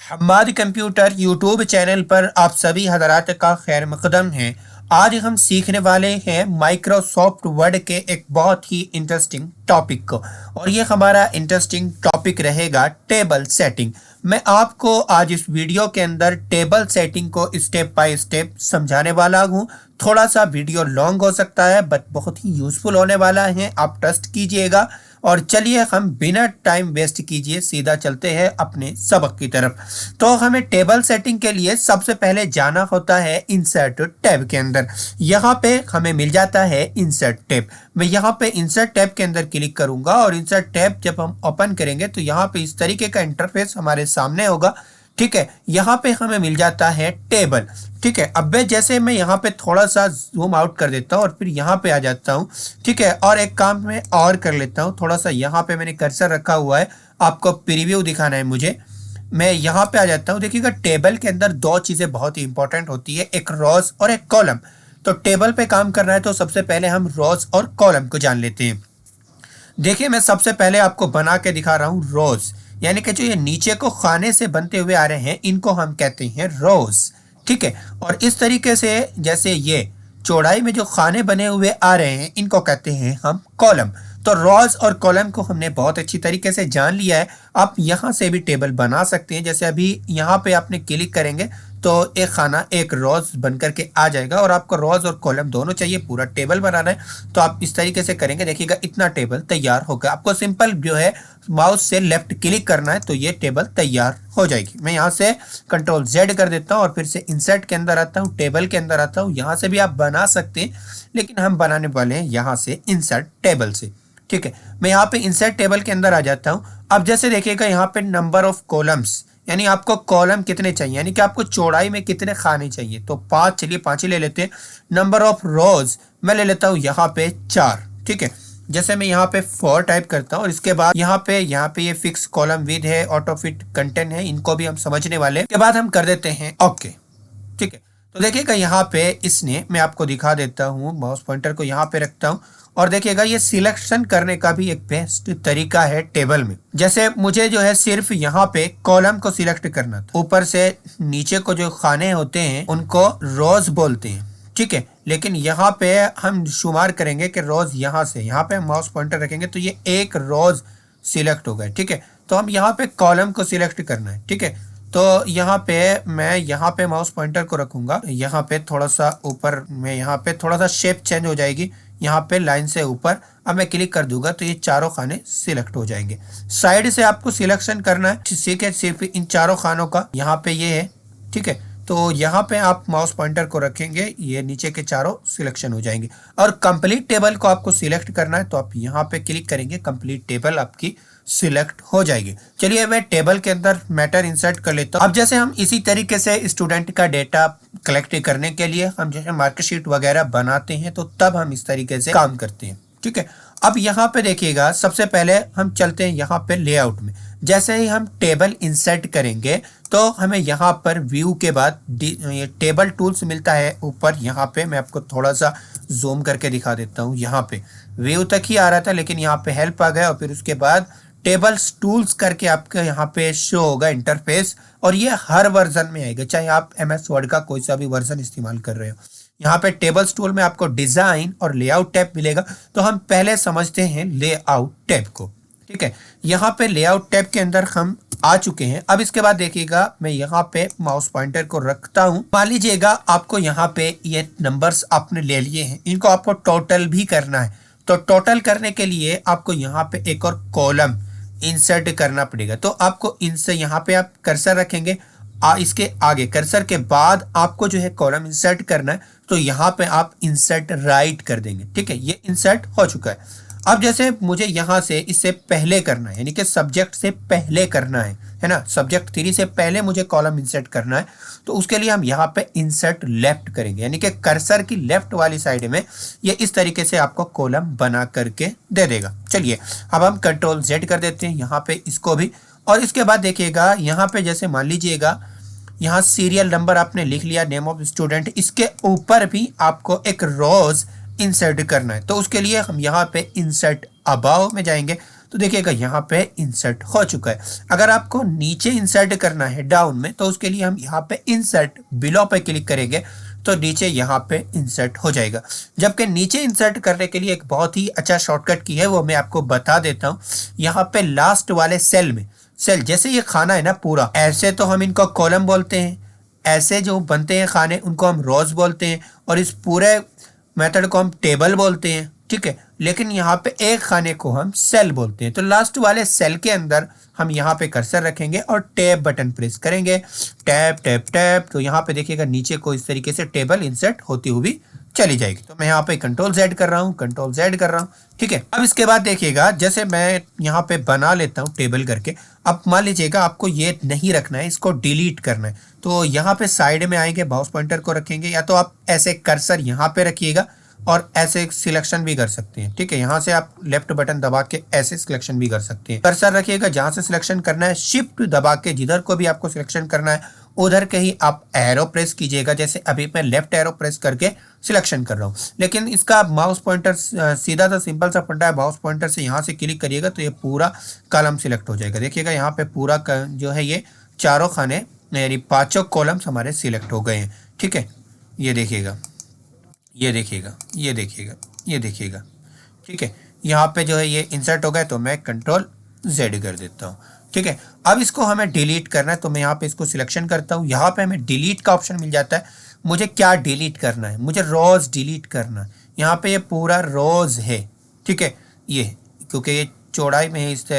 हमारे computer YouTube channel पर आप सभी हजरात का खैर मकदम है। आज हम सीखने वाले हैं माइक्रोसॉफ्ट वर्ड के एक बहुत ही इंटरेस्टिंग टॉपिक को। और ये हमारा इंटरेस्टिंग टॉपिक रहेगा टेबल सेटिंग। मैं आपको आज इस वीडियो के अंदर टेबल सेटिंग को स्टेप बाय स्टेप समझाने वाला हूँ। थोड़ा सा वीडियो लॉन्ग हो सकता है बट बहुत ही यूजफुल होने वाला है, आप ट्रस्ट कीजिएगा। और चलिए हम बिना टाइम वेस्ट कीजिए सीधा चलते हैं अपने सबक की तरफ। तो हमें टेबल सेटिंग के लिए सबसे पहले जाना होता है इंसर्ट टैब के अंदर। यहाँ पे हमें मिल जाता है इंसर्ट टैब। मैं यहाँ पे इंसर्ट टैब के अंदर क्लिक करूंगा और इंसर्ट टैब जब हम ओपन करेंगे तो यहाँ पे इस तरीके का इंटरफेस हमारे सामने होगा। ठीक है, यहाँ पे हमें मिल जाता है टेबल। ठीक है, अब जैसे मैं यहाँ पे थोड़ा सा जूम आउट कर देता हूँ और फिर यहाँ पे आ जाता हूँ। ठीक है, और एक काम मैं और कर लेता हूँ, थोड़ा सा यहाँ पे मैंने कर्सर रखा हुआ है, आपको प्रीव्यू दिखाना है मुझे। मैं यहाँ पे आ जाता हूँ। देखिएगा टेबल के अंदर दो चीज़ें बहुत ही इंपॉर्टेंट होती है, एक रोज और एक कॉलम। तो टेबल पे काम करना है तो सबसे पहले हम रोज और कॉलम को जान लेते हैं। देखिए मैं सबसे पहले आपको बना के दिखा रहा हूँ रोज, यानी कि जो ये नीचे को खाने से बनते हुए आ रहे हैं इनको हम कहते हैं रोज। ठीक है, और इस तरीके से जैसे ये चौड़ाई में जो खाने बने हुए आ रहे हैं इनको कहते हैं हम कॉलम। तो रोज और कॉलम को हमने बहुत अच्छी तरीके से जान लिया है। आप यहाँ से भी टेबल बना सकते हैं। जैसे अभी यहाँ पे आपने क्लिक करेंगे तो एक खाना एक रोज बन करके आ जाएगा और आपको रोज और कॉलम दोनों चाहिए, पूरा टेबल बनाना है तो आप इस तरीके से करेंगे, देखिएगा इतना टेबल तैयार होगा। आपको सिंपल जो है माउस से लेफ्ट क्लिक करना है तो ये टेबल तैयार हो जाएगी। मैं यहाँ से कंट्रोल जेड कर देता हूँ और फिर से इंसर्ट के अंदर आता हूँ, टेबल के अंदर आता हूँ। यहाँ से भी आप बना सकते हैं लेकिन हम बनाने वाले हैं यहाँ से इंसर्ट टेबल से। ठीक है, मैं यहाँ पे इंसर्ट टेबल के अंदर आ जाता हूँ। अब जैसे देखिएगा यहाँ पे नंबर ऑफ कॉलम्स, यानी आपको कॉलम कितने चाहिए, यानी कि आपको चौड़ाई में कितने खाने चाहिए, तो 5, चलिए 5 ही ले लेते हैं। नंबर ऑफ रोज मैं ले लेता हूँ यहाँ पे 4। ठीक है, जैसे मैं यहाँ पे 4 टाइप करता हूँ और इसके बाद यहाँ पे ये फिक्स कॉलम विद है, ऑटो फिट कंटेंट है, इनको भी हम समझने वाले हैं। के बाद हम कर देते हैं ओके। ठीक है, तो देखिएगा यहाँ पे इसने, मैं आपको दिखा देता हूँ, माउस पॉइंटर को यहाँ पे रखता हूँ और देखिएगा ये सिलेक्शन करने का भी एक बेस्ट तरीका है टेबल में। जैसे मुझे जो है सिर्फ यहाँ पे कॉलम को सिलेक्ट करना था, ऊपर से नीचे को जो खाने होते हैं उनको रोज बोलते हैं। ठीक है, लेकिन यहाँ पे हम शुमार करेंगे कि रोज यहाँ से यहाँ पे माउस पॉइंटर रखेंगे तो ये एक रोज सिलेक्ट हो गए। ठीक है, तो हम यहाँ पे कॉलम को सिलेक्ट करना है। ठीक है, तो यहाँ पे मैं यहाँ पे माउस पॉइंटर को रखूंगा, यहाँ पे थोड़ा सा ऊपर में, यहाँ पे थोड़ा सा शेप चेंज हो जाएगी, यहाँ पे लाइन से ऊपर। अब मैं क्लिक कर दूंगा तो ये चारों खाने सिलेक्ट हो जाएंगे। साइड से आपको सिलेक्शन करना है, ठीक है, सिर्फ इन चारों खानों का यहाँ पे ये है। ठीक है, तो यहाँ पे आप माउस पॉइंटर को रखेंगे, ये नीचे के चारों सिलेक्शन हो जाएंगे। और कंप्लीट टेबल को आपको सिलेक्ट करना है तो आप यहाँ पे क्लिक करेंगे, कंप्लीट टेबल आपकी सिलेक्ट हो जाएगी। चलिए मैं टेबल के अंदर मैटर इंसर्ट कर लेता हूँ। अब जैसे हम इसी तरीके से स्टूडेंट का डेटा कलेक्ट करने के लिए हम जैसे मार्कशीट वगैरह बनाते हैं तो तब हम इस तरीके से काम करते हैं। ठीक है, अब यहाँ पे देखिएगा सबसे पहले हम चलते हैं यहाँ पे लेआउट में। जैसे ही हम टेबल इंसर्ट करेंगे तो हमें यहाँ पर व्यू के बाद ये टेबल टूल्स मिलता है ऊपर। यहाँ पे मैं आपको थोड़ा सा जूम करके दिखा देता हूँ। यहाँ पे व्यू तक ही आ रहा था लेकिन यहाँ पे हेल्प आ गया और फिर उसके बाद टेबल्स टूल्स करके आपके यहाँ पे शो होगा इंटरफेस। और ये हर वर्जन में आएगा, चाहे आप MS वर्ड का कोई सा भी वर्जन इस्तेमाल कर रहे हो। यहाँ पे टेबल्स टूल में आपको डिजाइन और लेआउट टैब मिलेगा। तो हम पहले समझते हैं लेआउट टैब को। ठीक है, यहाँ पे लेआउट टैब के अंदर हम आ चुके हैं। अब इसके बाद देखिएगा मैं यहाँ पे माउस पॉइंटर को रखता हूँ। मान लीजिएगा आपको यहाँ पे ये नंबर्स आपने ले लिए हैं, इनको आपको टोटल भी करना है। तो टोटल करने के लिए आपको यहाँ पे एक और कॉलम इंसर्ट करना पड़ेगा। तो आपको इनसे यहाँ पे आप कर्सर रखेंगे, इसके आगे कर्सर के बाद आपको जो है कॉलम इंसर्ट करना है तो यहाँ पे आप इंसर्ट राइट कर देंगे। ठीक है, ये इंसर्ट हो चुका है। अब जैसे मुझे यहाँ से इससे पहले करना है, यानी कि सब्जेक्ट से पहले करना है ना, सब्जेक्ट 3 से पहले मुझे कॉलम इंसर्ट करना है तो उसके लिए हम यहाँ पे इंसर्ट लेफ्ट करेंगे, यानी कि कर्सर की लेफ्ट वाली साइड में ये इस तरीके से आपको कॉलम बना करके दे देगा। चलिए अब हम कंट्रोल जेड कर देते हैं यहाँ पे इसको भी। और इसके बाद देखिएगा यहाँ पे जैसे मान लीजिएगा यहाँ सीरियल नंबर आपने लिख लिया, नेम ऑफ स्टूडेंट, इसके ऊपर भी आपको एक रोज इंसर्ट करना है। तो उसके लिए हम यहाँ पे इंसर्ट अबाव में जाएंगे तो देखिएगा यहाँ पे इंसर्ट हो चुका है। अगर आपको नीचे इंसर्ट करना है डाउन में, तो उसके लिए हम यहाँ पे इंसर्ट बिलो पे क्लिक करेंगे तो नीचे यहाँ पे इंसर्ट हो जाएगा। जबकि नीचे इंसर्ट करने के लिए एक बहुत ही अच्छा शॉर्टकट की है, वो मैं आपको बता देता हूँ। यहाँ पे लास्ट वाले सेल में, सेल जैसे ये खाना है ना पूरा, ऐसे तो हम इनको कॉलम बोलते हैं, ऐसे जो बनते हैं खाने उनको हम रोज बोलते हैं, और इस पूरे मेथड को हम टेबल बोलते हैं, ठीक है। लेकिन यहाँ पे एक खाने को हम सेल बोलते हैं। तो लास्ट वाले सेल के अंदर हम यहाँ पे कर्सर रखेंगे और टैब बटन प्रेस करेंगे, टैब टैब टैब, तो यहाँ पे देखिएगा नीचे को इस तरीके से टेबल इंसर्ट होती हुई चली जाएगी। तो मैं यहाँ पे कंट्रोल Z कर रहा हूँ, कंट्रोल Z कर रहा हूँ, ठीक है। अब इसके बाद देखिएगा जैसे मैं यहाँ पे बना लेता हूँ टेबल करके। अब मान लीजिएगा आपको ये नहीं रखना है, इसको डिलीट करना है, तो यहाँ पे साइड में आएंगे, माउस पॉइंटर को रखेंगे, या तो आप ऐसे कर्सर यहाँ पे रखिएगा और ऐसे सिलेक्शन भी कर सकते हैं, ठीक है। यहाँ से आप लेफ्ट बटन दबा के ऐसे सिलेक्शन भी कर सकते हैं। कर्सर रखिएगा जहाँ से सिलेक्शन करना है, शिफ्ट दबा के जिधर को भी आपको सिलेक्शन करना है उधर के ही आप एरो प्रेस कीजिएगा। जैसे अभी मैं लेफ्ट एरो प्रेस करके सिलेक्शन कर रहा हूँ, लेकिन इसका माउस पॉइंटर सीधा सा सिंपल सा फंडा है, माउस पॉइंटर से यहाँ से क्लिक करिएगा तो ये पूरा कॉलम सिलेक्ट हो जाएगा। देखिएगा यहाँ पे पूरा जो है ये चारों खाने यानी 5 कॉलम्स हमारे सिलेक्ट हो गए हैं, ठीक है। ये देखिएगा, ये देखिएगा, ये देखिएगा, ये देखिएगा, ठीक है। यहाँ पे जो है ये इंसर्ट हो गया, तो मैं कंट्रोल Z कर देता हूँ, ठीक है। अब इसको हमें डिलीट करना है, तो मैं यहाँ पे इसको सिलेक्शन करता हूँ। यहाँ पे हमें डिलीट का ऑप्शन मिल जाता है। मुझे क्या डिलीट करना है? मुझे रोज डिलीट करना है। यहाँ पे ये पूरा रोज है, ठीक है, ये क्योंकि ये चौड़ाई में है, इस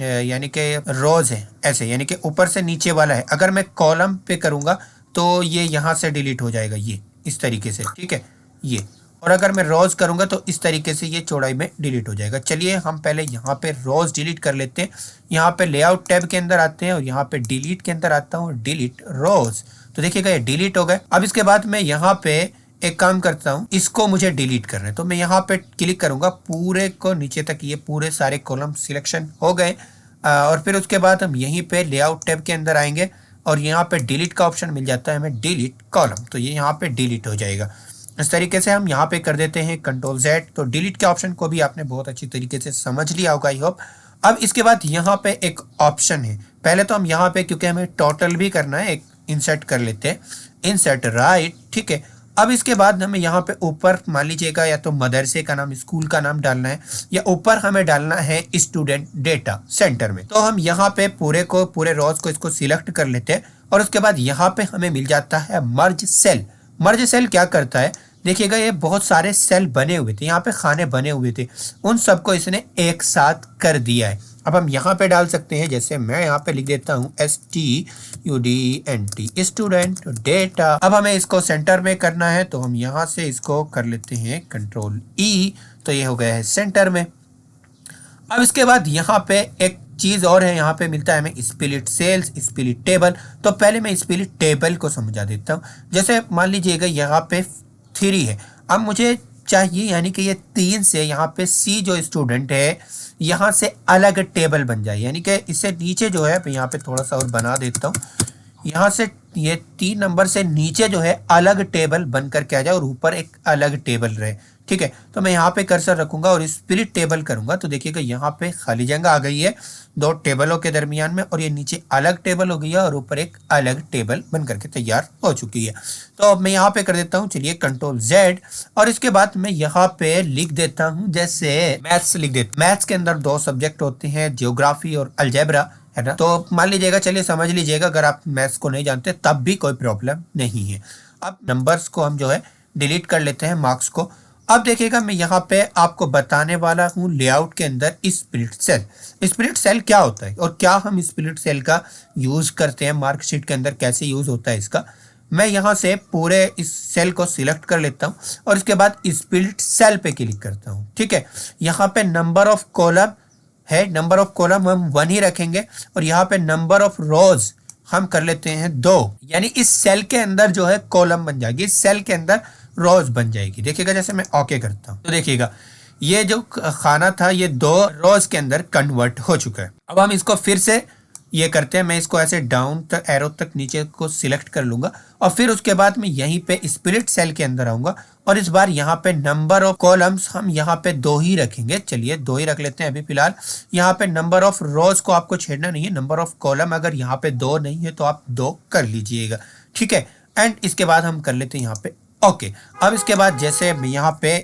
यानी कि रोज है ऐसे, यानी कि ऊपर से नीचे वाला है। अगर मैं कॉलम पे करूँगा तो ये यहाँ से डिलीट हो जाएगा, ये इस तरीके से, ठीक है, ये। और अगर मैं रोज करूंगा तो इस तरीके से ये चौड़ाई में डिलीट हो जाएगा। चलिए हम पहले यहाँ पे रोज डिलीट कर लेते हैं। यहाँ पे लेआउट टैब के अंदर आते हैं और यहाँ पे डिलीट के अंदर आता हूँ, डिलीट रोज, तो देखिएगा ये डिलीट हो गए। अब इसके बाद मैं यहाँ पे एक काम करता हूँ, इसको मुझे डिलीट करना है, तो मैं यहाँ पे क्लिक करूंगा, पूरे को नीचे तक ये पूरे सारे कॉलम सिलेक्शन हो गए। और फिर उसके बाद हम यहीं पे लेआउट टैब के अंदर आएंगे और यहाँ पे डिलीट का ऑप्शन मिल जाता है हमें, डिलीट कॉलम, तो ये यहाँ पे डिलीट हो जाएगा। इस तरीके से हम यहाँ पे कर देते हैं कंट्रोल Z। तो डिलीट के ऑप्शन को भी आपने बहुत अच्छी तरीके से समझ लिया होगा, आई होप। अब इसके बाद यहाँ पे एक ऑप्शन है, पहले तो हम यहाँ पे क्योंकि हमें टोटल भी करना है, एक इंसर्ट कर लेते हैं, इंसर्ट राइट, ठीक है। अब इसके बाद हमें यहाँ पे ऊपर मान लीजिएगा या तो मदरसे का नाम, स्कूल का नाम डालना है, या ऊपर हमें डालना है स्टूडेंट डेटा सेंटर में। तो हम यहाँ पे पूरे रोज को इसको सिलेक्ट कर लेते हैं और उसके बाद यहाँ पे हमें मिल जाता है मर्ज सेल। मर्ज सेल क्या करता है? देखिएगा ये बहुत सारे सेल बने हुए थे, यहाँ पे खाने बने हुए थे, उन सबको इसने एक साथ कर दिया है। अब हम यहाँ पे डाल सकते हैं, जैसे मैं यहाँ पे लिख देता हूँ STUDENT स्टूडेंट डेटा। अब हमें इसको सेंटर में करना है, तो हम यहाँ से इसको कर लेते हैं कंट्रोल E, तो ये हो गया है सेंटर में। अब इसके बाद यहाँ पे एक चीज और है, यहाँ पे मिलता है हमें स्प्लिट सेल्स, स्प्लिट टेबल। तो पहले मैं स्प्लिट टेबल को समझा देता हूँ। जैसे मान लीजिएगा यहाँ पे 3 है, अब मुझे चाहिए यानी कि ये 3 से यहाँ पे C जो स्टूडेंट है यहाँ से अलग टेबल बन जाए, यानी कि इससे नीचे जो है, यहाँ पे थोड़ा सा और बना देता हूँ, यहाँ से ये 3 नंबर से नीचे जो है अलग टेबल बन करके आ जाए और ऊपर एक अलग टेबल रहे, ठीक है। तो मैं यहाँ पे कर्सर रखूंगा और स्प्लिट टेबल करूंगा, तो देखिएगा यहाँ पे खाली जगह आ गई है 2 टेबलों के दरमियान में, और ये नीचे अलग टेबल हो गई है और ऊपर एक अलग टेबल बन करके तैयार हो चुकी है। तो अब मैं यहाँ पे कर देता हूँ, चलिए कंट्रोल Z, और इसके बाद मैं यहाँ पे लिख देता हूँ, जैसे मैथ्स लिख देता। मैथ्स के अंदर 2 सब्जेक्ट होते हैं, ज्योग्राफी और अलजेब्रा, है ना। तो मान लीजिएगा, चलिए समझ लीजिएगा, अगर आप मैथ्स को नहीं जानते तब भी कोई प्रॉब्लम नहीं है। अब नंबर्स को हम जो है डिलीट कर लेते हैं, मार्क्स को। अब देखिएगा मैं यहाँ पे आपको बताने वाला हूँ लेआउट के अंदर स्प्लिट सेल। स्प्लिट सेल क्या होता है और क्या हम स्प्लिट सेल का यूज करते हैं मार्कशीट के अंदर, कैसे यूज होता है इसका। मैं यहाँ से पूरे इस सेल को सिलेक्ट कर लेता हूँ और इसके बाद स्प्लिट सेल पे क्लिक करता हूँ, ठीक है। यहाँ पे नंबर ऑफ कॉलम है, नंबर ऑफ कॉलम हम 1 ही रखेंगे, और यहाँ पे नंबर ऑफ रोज हम कर लेते हैं 2, यानी इस सेल के अंदर जो है कॉलम बन जाएगी, इस सेल के अंदर रोज बन जाएगी। देखिएगा जैसे मैं ओके करता हूँ, तो देखिएगा ये जो खाना था ये 2 रोज के अंदर कन्वर्ट हो चुका है। अब हम इसको फिर से ये करते हैं, मैं इसको ऐसे डाउन तक एरो तक नीचे को सिलेक्ट कर लूंगा और फिर उसके बाद मैं यहीं पे स्प्लिट सेल के अंदर आऊंगा और इस बार यहाँ पे नंबर ऑफ कॉलम्स हम यहाँ पे 2 ही रखेंगे। चलिए 2 ही रख लेते हैं अभी फिलहाल। यहाँ पे नंबर ऑफ रोज को आपको छेड़ना नहीं है, नंबर ऑफ कॉलम अगर यहाँ पे 2 नहीं है तो आप 2 कर लीजिएगा, ठीक है। एंड इसके बाद हम कर लेते हैं यहाँ पे ओके। अब इसके बाद जैसे यहाँ पे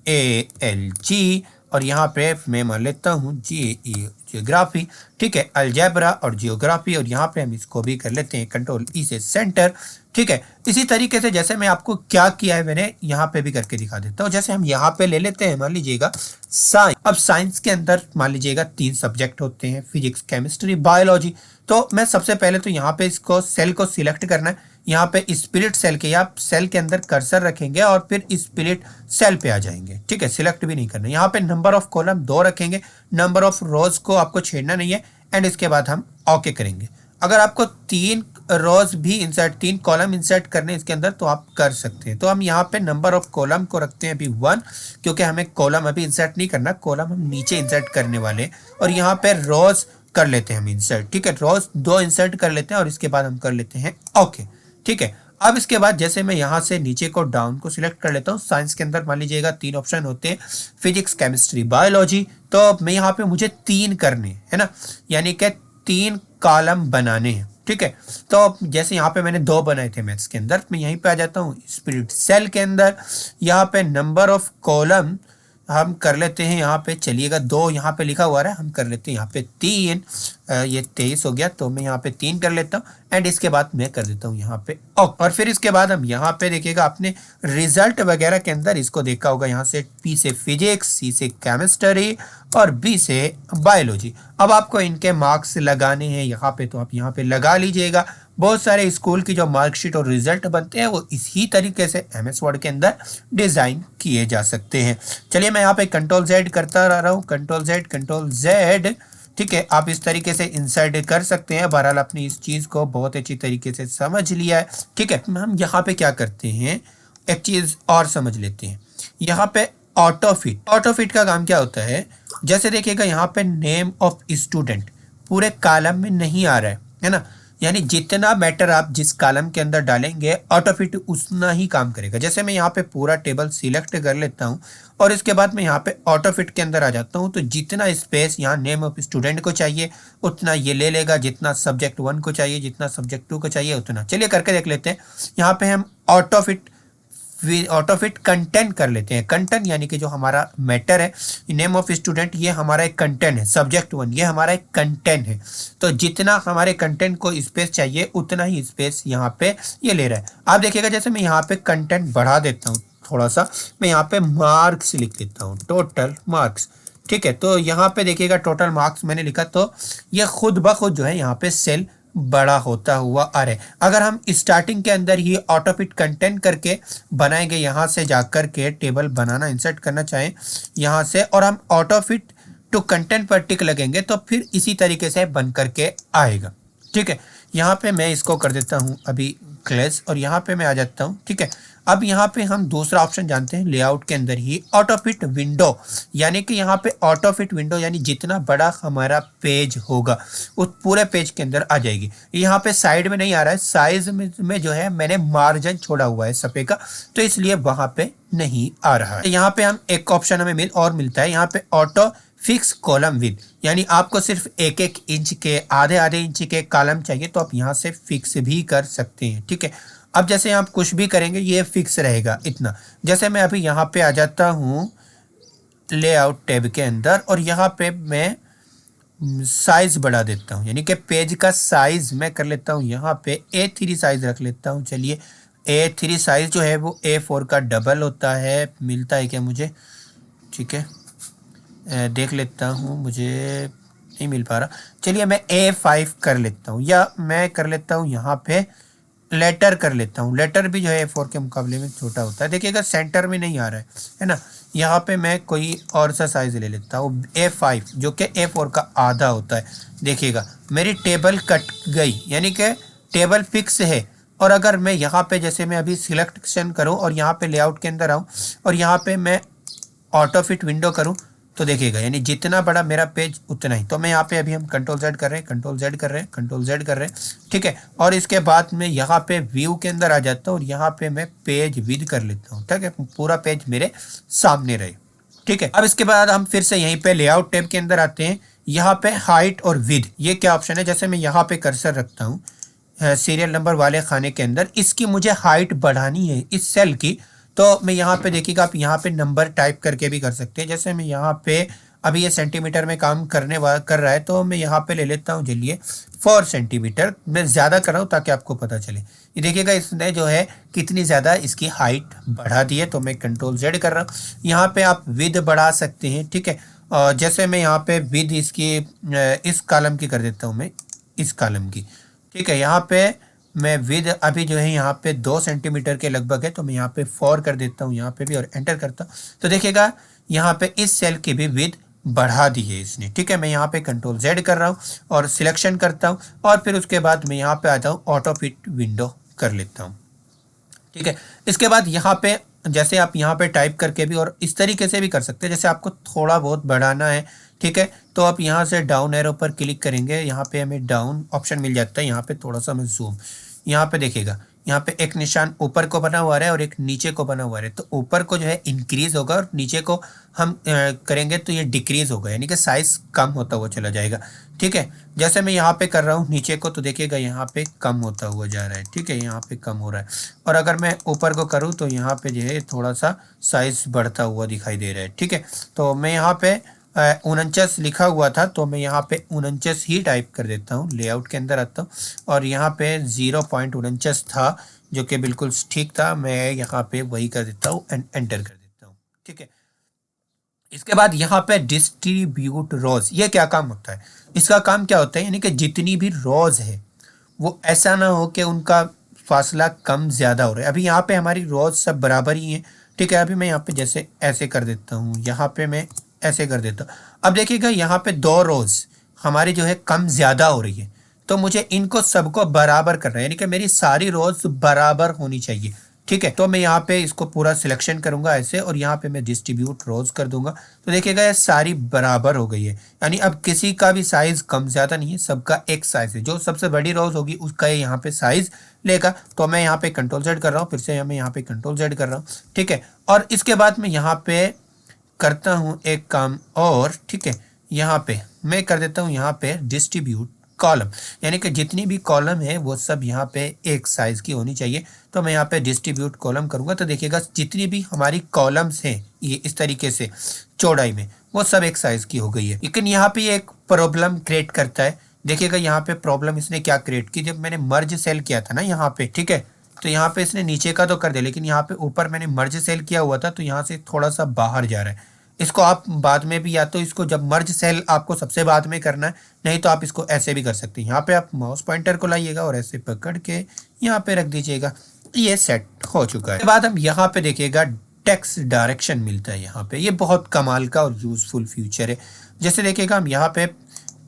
ALG और यहाँ पे मैं मान लेता हूँ जियोग्राफी, ठीक है, अलजेब्रा और जियोग्राफी, और यहाँ पे हम इसको भी कर लेते हैं कंट्रोल ई से सेंटर, ठीक है। इसी तरीके से जैसे मैं आपको क्या किया है मैंने यहाँ पे भी करके दिखा देता हूँ। जैसे हम यहाँ पे ले लेते हैं, मान लीजिएगा साइंस। अब साइंस के अंदर मान लीजिएगा 3 सब्जेक्ट होते हैं, फिजिक्स, केमिस्ट्री, बायोलॉजी। तो मैं सबसे पहले तो यहाँ पे इसको सेल को सिलेक्ट करना है, यहाँ पे स्प्लिट सेल के या सेल के अंदर कर्सर रखेंगे और फिर स्प्लिट सेल पे आ जाएंगे, ठीक है। सिलेक्ट भी नहीं करना। यहाँ पे नंबर ऑफ कॉलम 2 रखेंगे, नंबर ऑफ रोज को आपको छेड़ना नहीं है एंड इसके बाद हम ओके करेंगे। अगर आपको 3 रोज भी इंसर्ट 3 कॉलम इंसर्ट करने इसके अंदर तो आप कर सकते हैं। तो हम यहाँ पे नंबर ऑफ कॉलम को रखते हैं अभी 1, क्योंकि हमें कॉलम अभी इंसर्ट नहीं करना, कॉलम हम नीचे इंसर्ट करने वाले हैं। और यहाँ पे रोज कर लेते हैं हम इंसर्ट, ठीक है, रोज 2 इंसर्ट कर लेते हैं और इसके बाद हम कर लेते हैं ओके, ठीक है। अब इसके बाद जैसे मैं यहाँ से नीचे को डाउन को सिलेक्ट कर लेता हूँ, साइंस के अंदर मान लीजिएगा 3 ऑप्शन होते हैं, फिजिक्स, केमिस्ट्री, बायोलॉजी। तो मैं यहाँ पे मुझे 3 करने है ना, यानी कि 3 कॉलम बनाने हैं, ठीक है। तो जैसे यहाँ पे मैंने 2 बनाए थे मैथ्स के अंदर, मैं यहीं पे आ जाता हूँ स्प्लिट सेल के अंदर। यहाँ पे नंबर ऑफ कॉलम हम कर लेते हैं यहाँ पे, चलिएगा 2 यहाँ पे लिखा हुआ है, हम कर लेते हैं यहाँ पे 3। ये 23 हो गया तो मैं यहाँ पे 3 कर लेता हूँ एंड इसके बाद मैं कर देता हूँ यहाँ पे और फिर इसके बाद हम यहाँ पे देखिएगा आपने रिजल्ट वगैरह के अंदर इसको देखा होगा, यहाँ से P से फिजिक्स, C से केमिस्ट्री और B से बायोलॉजी। अब आपको इनके मार्क्स लगाने हैं यहाँ पे, तो आप यहाँ पे लगा लीजिएगा। बहुत सारे स्कूल की जो मार्कशीट और रिजल्ट बनते हैं वो इसी तरीके से MS वर्ड के अंदर डिज़ाइन किए जा सकते हैं। चलिए मैं यहाँ पे कंट्रोल Z करता रहा हूँ, कंट्रोल Z, ठीक है। आप इस तरीके से इंसर्ट कर सकते हैं। बहरहाल अपनी इस चीज़ को बहुत अच्छी तरीके से समझ लिया है, ठीक है। हम यहाँ पे क्या करते हैं, एक चीज़ और समझ लेते हैं। यहाँ पे ऑटो फिट का काम क्या होता है, जैसे देखिएगा यहाँ पे नेम ऑफ स्टूडेंट पूरे कॉलम में नहीं आ रहा है ना, यानी जितना मैटर आप जिस कॉलम के अंदर डालेंगे ऑटो फिट उतना ही काम करेगा। जैसे मैं यहाँ पे पूरा टेबल सिलेक्ट कर लेता हूँ और इसके बाद मैं यहाँ पे ऑटो फिट के अंदर आ जाता हूँ, तो जितना स्पेस यहाँ नेम ऑफ स्टूडेंट को चाहिए उतना ये ले लेगा, जितना सब्जेक्ट 1 को चाहिए, जितना सब्जेक्ट 2 को चाहिए उतना। चलिए करके देख लेते हैं। यहाँ पे हम ऑटो फिट कंटेंट कर लेते हैं। कंटेंट यानी कि जो हमारा मैटर है, नेम ऑफ स्टूडेंट ये हमारा एक कंटेंट है, सब्जेक्ट 1 ये हमारा एक कंटेंट है। तो जितना हमारे कंटेंट को स्पेस चाहिए उतना ही स्पेस यहाँ पे ये ले रहा है। आप देखिएगा जैसे मैं यहाँ पे कंटेंट बढ़ा देता हूँ थोड़ा सा, मैं यहाँ पे मार्क्स लिख देता हूँ, टोटल मार्क्स, ठीक है। तो यहाँ पे देखिएगा टोटल मार्क्स मैंने लिखा, तो ये खुद ब खुद जो है यहाँ पे सेल बड़ा होता हुआ आ रहा है। अगर हम स्टार्टिंग के अंदर ही ऑटो फिट कंटेंट करके बनाएंगे, यहाँ से जाकर के टेबल बनाना इंसर्ट करना चाहें यहाँ से, और हम ऑटो फिट टू कंटेंट पर टिक लगेंगे तो फिर इसी तरीके से बन करके आएगा, ठीक है। यहाँ पे मैं इसको कर देता हूँ अभी क्लेस और यहाँ पे मैं आ जाता हूँ, ठीक है। अब यहाँ पे हम दूसरा ऑप्शन जानते हैं लेआउट के अंदर ही, ऑटो फिट विंडो, यानी कि यहाँ पे ऑटो फिट विंडो यानी जितना बड़ा हमारा पेज होगा उस पूरे पेज के अंदर आ जाएगी। यहाँ पे साइड में नहीं आ रहा है, साइज में जो है मैंने मार्जिन छोड़ा हुआ है सफ़े का, तो इसलिए वहाँ पे नहीं आ रहा है। यहाँ पे हम एक ऑप्शन हमें और मिलता है, यहाँ पे ऑटो फिक्स कॉलम विद, यानी आपको सिर्फ 1-1 इंच के, आधे इंच के कॉलम चाहिए तो आप यहाँ से फिक्स भी कर सकते हैं, ठीक है। अब जैसे आप कुछ भी करेंगे ये फिक्स रहेगा इतना। जैसे मैं अभी यहाँ पे आ जाता हूँ लेआउट टैब के अंदर और यहाँ पे मैं साइज बढ़ा देता हूँ, यानी कि पेज का साइज मैं कर लेता हूँ यहाँ पे A3 साइज रख लेता हूँ। चलिए A3 साइज जो है वो A4 का डबल होता है, मिलता है क्या मुझे, ठीक है, देख लेता हूँ, मुझे नहीं मिल पा रहा। चलिए मैं A5 कर लेता हूँ, या मैं कर लेता हूँ यहाँ पे लेटर कर लेता हूँ। लेटर भी जो है A4 के मुकाबले में छोटा होता है। देखिएगा सेंटर में नहीं आ रहा है ना। यहाँ पे मैं कोई और सा साइज ले लेता हूँ A5 जो कि A4 का आधा होता है। देखिएगा मेरी टेबल कट गई, यानी कि टेबल फिक्स है। और अगर मैं यहाँ पे जैसे मैं अभी सिलेक्शन करूँ और यहाँ पे लेआउट के अंदर आऊँ और यहाँ पे मैं ऑटो फिट विंडो करूँ तो देखिएगा यानी जितना बड़ा मेरा पेज उतना ही। तो मैं यहाँ पे अभी हम कंट्रोल जेड कर रहे हैं, कंट्रोल जेड कर रहे हैं, कंट्रोल जेड कर रहे हैं, ठीक है। और इसके बाद मैं यहाँ पे व्यू के अंदर आ जाता हूँ और यहाँ पे मैं पेज विद कर लेता हूँ, ठीक है, पूरा पेज मेरे सामने रहे, ठीक है। अब इसके बाद हम फिर से यहीं पे लेआउट टैब के अंदर आते हैं। यहाँ पे हाइट और विद, ये क्या ऑप्शन है, जैसे मैं यहाँ पे कर्सर रखता हूँ सीरियल नंबर वाले खाने के अंदर, इसकी मुझे हाइट बढ़ानी है इस सेल की। तो मैं यहाँ पे देखिएगा, आप यहाँ पे नंबर टाइप करके भी कर सकते हैं। जैसे मैं यहाँ पे अभी ये सेंटीमीटर में काम कर रहा है, तो मैं यहाँ पे ले लेता हूँ, चलिए 4 सेंटीमीटर। मैं ज़्यादा कर रहा हूँ ताकि आपको पता चले। ये देखिएगा इसने जो है कितनी ज़्यादा इसकी हाइट बढ़ा दी है। तो मैं कंट्रोल जेड कर रहा हूँ। यहाँ पे आप विद बढ़ा सकते हैं, ठीक है। और जैसे मैं यहाँ पे विद इसकी इस कॉलम की कर देता हूँ, मैं इस कॉलम की, ठीक है। यहाँ पे मैं विद अभी जो है यहाँ पे 2 सेंटीमीटर के लगभग है, तो मैं यहाँ पे 4 कर देता हूँ यहाँ पे भी और एंटर करता हूँ। तो देखिएगा यहाँ पे इस सेल की भी विद बढ़ा दी है इसने, ठीक है। मैं यहाँ पे कंट्रोल जेड कर रहा हूँ और सिलेक्शन करता हूँ और फिर उसके बाद मैं यहाँ पे आता हूँ, ऑटो फिट विंडो कर लेता हूँ, ठीक है। इसके बाद यहाँ पे जैसे आप यहाँ पे टाइप करके भी और इस तरीके से भी कर सकते हैं। जैसे आपको थोड़ा बहुत बढ़ाना है, ठीक है, तो आप यहाँ से डाउन एरो पर क्लिक करेंगे, यहाँ पे हमें डाउन ऑप्शन मिल जाता है। यहाँ पे थोड़ा सा मैं जूम, यहाँ पे देखिएगा यहाँ पे एक निशान ऊपर को बना हुआ है और एक नीचे को बना हुआ है। तो ऊपर को जो है इंक्रीज होगा और नीचे को हम करेंगे तो ये डिक्रीज होगा, यानी कि साइज कम होता हुआ चला जाएगा, ठीक है। जैसे मैं यहाँ पे कर रहा हूँ नीचे को, तो देखिएगा यहाँ पे कम होता हुआ जा रहा है, ठीक है, यहाँ पे कम हो रहा है। और अगर मैं ऊपर को करूँ तो यहाँ पे जो है थोड़ा सा साइज बढ़ता हुआ दिखाई दे रहा है, ठीक है। तो मैं यहाँ पे 49 लिखा हुआ था, तो मैं यहाँ पे 49 ही टाइप कर देता हूँ। लेआउट के अंदर आता हूँ और यहाँ पे 0.49 था जो कि बिल्कुल ठीक था, मैं यहाँ पे वही कर देता हूँ एंड एंटर कर देता हूँ, ठीक है। इसके बाद यहाँ पे डिस्ट्रीब्यूट रोज, ये क्या काम होता है, इसका काम क्या होता है, यानी कि जितनी भी रोज है वो ऐसा ना हो कि उनका फासला कम ज़्यादा हो रहा है। अभी यहाँ पे हमारी रोज सब बराबर ही है, ठीक है। अभी मैं यहाँ पे जैसे ऐसे कर देता हूँ, यहाँ पे मैं ऐसे कर देता हूँ। अब देखिएगा यहाँ पे 2 रोज हमारी जो है कम ज़्यादा हो रही है, तो मुझे इनको सबको बराबर करना है, यानी कि मेरी सारी रोज बराबर होनी चाहिए, ठीक है। तो मैं यहाँ पे इसको पूरा सिलेक्शन करूंगा ऐसे और यहाँ पे मैं डिस्ट्रीब्यूट रोज कर दूंगा। तो देखिएगा ये सारी बराबर हो गई है, यानी अब किसी का भी साइज कम ज़्यादा नहीं है, सबका एक साइज है। जो सबसे बड़ी रोज होगी उसका यहाँ पे साइज लेगा। तो मैं यहाँ पे कंट्रोल जेड कर रहा हूँ, फिर से मैं यहाँ पे कंट्रोल जेड कर रहा हूँ, ठीक है। और इसके बाद मैं यहाँ पे करता हूँ एक काम और, ठीक है। यहाँ पे मैं कर देता हूँ यहाँ पे डिस्ट्रीब्यूट कॉलम, यानी कि जितनी भी कॉलम है वो सब यहाँ पे एक साइज की होनी चाहिए। तो मैं यहाँ पे डिस्ट्रीब्यूट कॉलम करूँगा, तो देखिएगा जितनी भी हमारी कॉलम्स हैं ये इस तरीके से चौड़ाई में, वो सब एक साइज की हो गई है। लेकिन यहाँ पे एक प्रॉब्लम क्रिएट करता है। देखिएगा यहाँ पे प्रॉब्लम इसने क्या क्रिएट की, जब मैंने मर्ज सेल किया था ना यहाँ पे, ठीक है, तो यहाँ पे इसने नीचे का तो कर दिया, लेकिन यहाँ पे ऊपर मैंने मर्ज सेल किया हुआ था तो यहाँ से थोड़ा सा बाहर जा रहा है। इसको आप बाद में भी, या तो इसको जब मर्ज सेल आपको सबसे बाद में करना है, नहीं तो आप इसको ऐसे भी कर सकते हैं। यहाँ पे आप माउस पॉइंटर को लाइएगा और ऐसे पकड़ के यहाँ पे रख दीजिएगा, ये सेट हो चुका है। उसके बाद हम यहाँ पे देखिएगा टेक्स्ट डायरेक्शन मिलता है यहाँ पे, ये बहुत कमाल का और यूजफुल फीचर है। जैसे देखिएगा हम यहाँ पे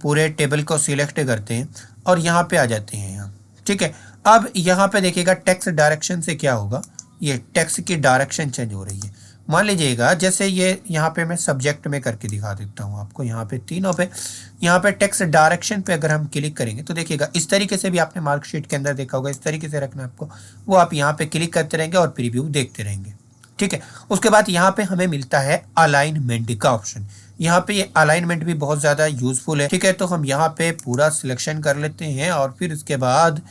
पूरे टेबल को सिलेक्ट करते हैं और यहाँ पे आ जाते हैं यहाँ, ठीक है। अब यहाँ पे देखिएगा टेक्स्ट डायरेक्शन से क्या होगा, ये टेक्स्ट की डायरेक्शन चेंज हो रही है। मान लीजिएगा जैसे ये यहाँ पे मैं सब्जेक्ट में करके दिखा देता हूँ आपको, यहाँ पे तीनों पे, यहाँ पे टेक्स्ट डायरेक्शन पे अगर हम क्लिक करेंगे तो देखिएगा इस तरीके से भी आपने मार्कशीट के अंदर देखा होगा, इस तरीके से रखना है आपको, वो आप यहाँ पे क्लिक करते रहेंगे और प्रीव्यू देखते रहेंगे, ठीक है। उसके बाद यहाँ पे हमें मिलता है अलाइनमेंट का ऑप्शन। यहाँ पे ये अलाइनमेंट भी बहुत ज़्यादा यूजफुल है, ठीक है। तो हम यहाँ पे पूरा सिलेक्शन कर लेते हैं और फिर उसके बाद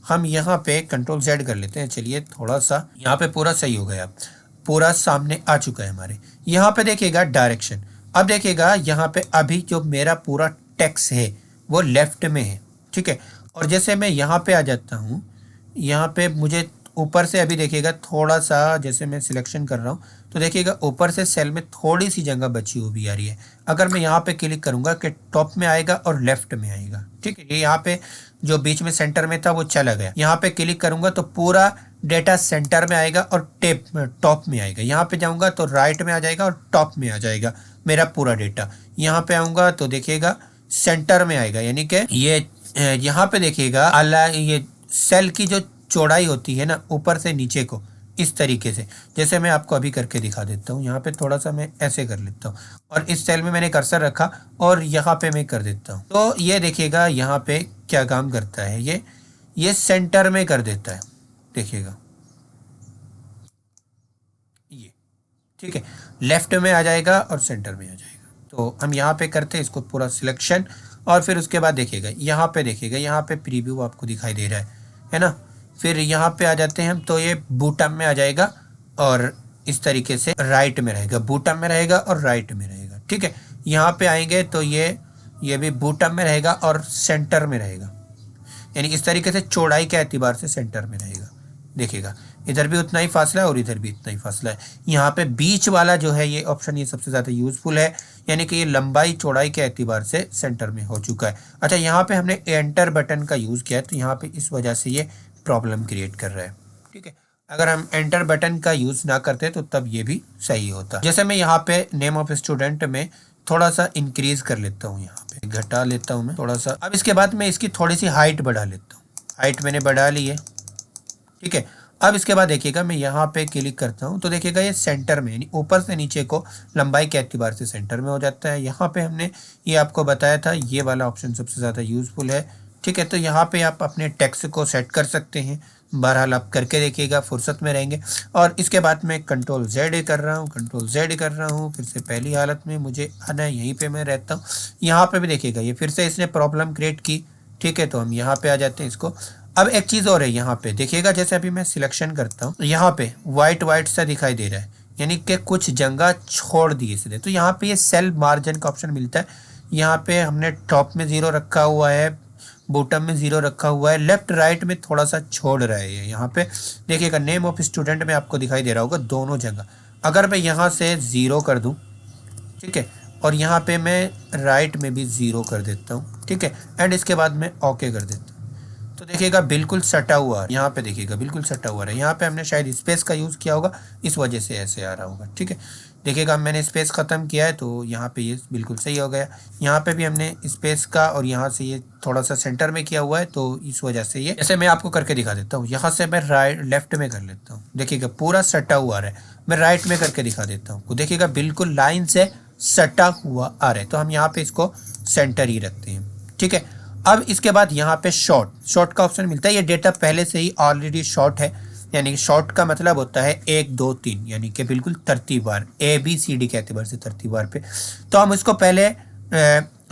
हम यहाँ पे कंट्रोल जेड कर लेते हैं। चलिए थोड़ा सा यहाँ पे पूरा सही हो गया, पूरा सामने आ चुका है हमारे। यहाँ पे देखिएगा डायरेक्शन, अब देखिएगा यहाँ पे अभी जो मेरा पूरा टेक्स्ट है वो लेफ्ट में है, ठीक है। और जैसे मैं यहाँ पे आ जाता हूँ, यहाँ पे मुझे ऊपर से अभी देखिएगा थोड़ा सा, जैसे मैं सिलेक्शन कर रहा हूँ तो देखिएगा ऊपर से सेल में थोड़ी सी जगह बची हुई आ रही है। अगर मैं यहाँ पे क्लिक करूँगा कि टॉप में आएगा और लेफ्ट में आएगा, ठीक है। ये यहाँ पे जो बीच में सेंटर में था वो चला गया। यहाँ पे क्लिक करूँगा तो पूरा डेटा सेंटर में आएगा और टॉप में आएगा। यहाँ पे जाऊँगा तो राइट में आ जाएगा और टॉप में आ जाएगा मेरा पूरा डेटा। यहाँ पे आऊँगा तो देखिएगा सेंटर में आएगा, यानी कि ये यहाँ पे देखिएगा ये सेल की जो चौड़ाई होती है ना ऊपर से नीचे को, इस तरीके से। जैसे मैं आपको अभी करके दिखा देता हूँ, यहाँ पे थोड़ा सा मैं ऐसे कर लेता हूँ और इस सेल में मैंने कर्सर रखा और यहाँ पे मैं कर देता हूँ, तो ये देखिएगा यहाँ पे क्या काम करता है, ये सेंटर में कर देता है, देखिएगा ये, ठीक है, लेफ्ट में आ जाएगा और सेंटर में आ जाएगा। तो हम यहाँ पे करते हैं इसको पूरा सिलेक्शन और फिर उसके बाद देखिएगा यहाँ पे प्रीव्यू आपको दिखाई दे रहा है ना। फिर यहाँ पे आ जाते हैं हम, तो ये बूटम में आ जाएगा और इस तरीके से राइट में रहेगा, बूटम में रहेगा और राइट में रहेगा, ठीक है। यहाँ पे आएंगे तो ये भी बूटम में रहेगा और सेंटर में रहेगा, यानी इस तरीके से चौड़ाई के एतबार से सेंटर में रहेगा। देखिएगा इधर भी उतना ही फासला है और इधर भी इतना ही फासला है। यहाँ पे बीच वाला जो है ये ऑप्शन, ये सबसे ज़्यादा यूज़फुल है, यानी कि ये लंबाई चौड़ाई के एतबार से सेंटर में हो चुका है। अच्छा, यहाँ पे हमने एंटर बटन का यूज़ किया है, तो यहाँ पे इस वजह से ये प्रॉब्लम क्रिएट कर रहा है, ठीक है। अगर हम एंटर बटन का यूज़ ना करते तो तब ये भी सही होता। जैसे मैं यहाँ पे नेम ऑफ स्टूडेंट में थोड़ा सा इंक्रीज कर लेता हूँ, यहाँ पे घटा लेता हूँ मैं थोड़ा सा। अब इसके बाद मैं इसकी थोड़ी सी हाइट बढ़ा लेता हूँ, हाइट मैंने बढ़ा ली है, ठीक है। अब इसके बाद देखिएगा मैं यहाँ पे क्लिक करता हूँ तो देखिएगा ये सेंटर में, यानी ऊपर से नीचे को लंबाई के एतबार से सेंटर में हो जाता है। यहाँ पे हमने ये आपको बताया था, ये वाला ऑप्शन सबसे ज़्यादा यूज़फुल है, ठीक है। तो यहाँ पे आप अपने टेक्स्ट को सेट कर सकते हैं, बहरहाल आप करके देखिएगा, फुर्सत में रहेंगे। और इसके बाद मैं कंट्रोल जेड कर रहा हूँ, फिर से पहली हालत में मुझे आना है, यहीं पे मैं रहता हूँ। यहाँ पे भी देखिएगा ये फिर से इसने प्रॉब्लम क्रिएट की, ठीक है। तो हम यहाँ पे आ जाते हैं इसको। अब एक चीज़ और है, यहाँ पे देखिएगा जैसे अभी मैं सिलेक्शन करता हूँ, यहाँ पे वाइट सा दिखाई दे रहा है, यानी कि कुछ जगह छोड़ दी इसने। तो यहाँ पे ये सेल मार्जिन का ऑप्शन मिलता है, यहाँ पे हमने टॉप में 0 रखा हुआ है, बॉटम में 0 रखा हुआ है, लेफ्ट राइट में थोड़ा सा छोड़ रहा है। यहाँ पे देखिएगा नेम ऑफ स्टूडेंट में आपको दिखाई दे रहा होगा दोनों जगह। अगर मैं यहाँ से 0 कर दूँ, ठीक है, और यहाँ पे मैं राइट में भी 0 कर देता हूँ, ठीक है, एंड इसके बाद मैं ओके कर देता हूँ, तो देखिएगा बिल्कुल सटा हुआ है। यहाँ पे देखिएगा बिल्कुल सटा हुआ है। यहाँ पे हमने शायद स्पेस का यूज़ किया होगा, इस वजह से ऐसे आ रहा होगा, ठीक है। देखिएगा मैंने स्पेस ख़त्म किया है तो यहाँ पे ये बिल्कुल सही हो गया। यहाँ पे भी हमने स्पेस का और यहाँ से ये थोड़ा सा सेंटर में किया हुआ है, तो इस वजह से ये, जैसे मैं आपको करके दिखा देता हूँ, यहाँ से मैं लेफ्ट में कर लेता हूँ, देखिएगा पूरा सटा हुआ आ रहा है। मैं राइट में करके दिखा देता हूँ, तो देखिएगा बिल्कुल लाइन से सटा हुआ आ रहा है। तो हम यहाँ पे इसको सेंटर ही रखते हैं, ठीक है। अब इसके बाद यहाँ पे शॉर्ट का ऑप्शन मिलता है। ये डेटा पहले से ही ऑलरेडी शॉर्ट है, यानी कि शॉर्ट का मतलब होता है 1 2 3, यानी कि बिल्कुल तरतीबवार, ABCD के एतबार से तरतीबवार पे। तो हम इसको पहले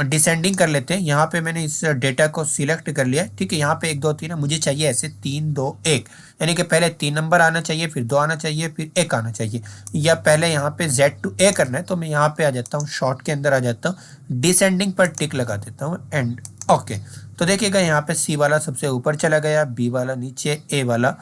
डिसेंडिंग कर लेते हैं। यहाँ पे मैंने इस डेटा को सिलेक्ट कर लिया, ठीक है। यहाँ पे 1 2 3 है, मुझे चाहिए ऐसे 3 2 1, यानी कि पहले 3 नंबर आना चाहिए, फिर 2 आना चाहिए, फिर 1 आना चाहिए, या पहले यहाँ पे Z to A करना है। तो मैं यहाँ पे आ जाता हूँ, शॉर्ट के अंदर आ जाता हूँ, डिसेंडिंग पर टिक लगा देता हूँ एंड ओके। तो देखिएगा यहाँ पे C वाला सबसे ऊपर चला गया, B वाला नीचे, A वाला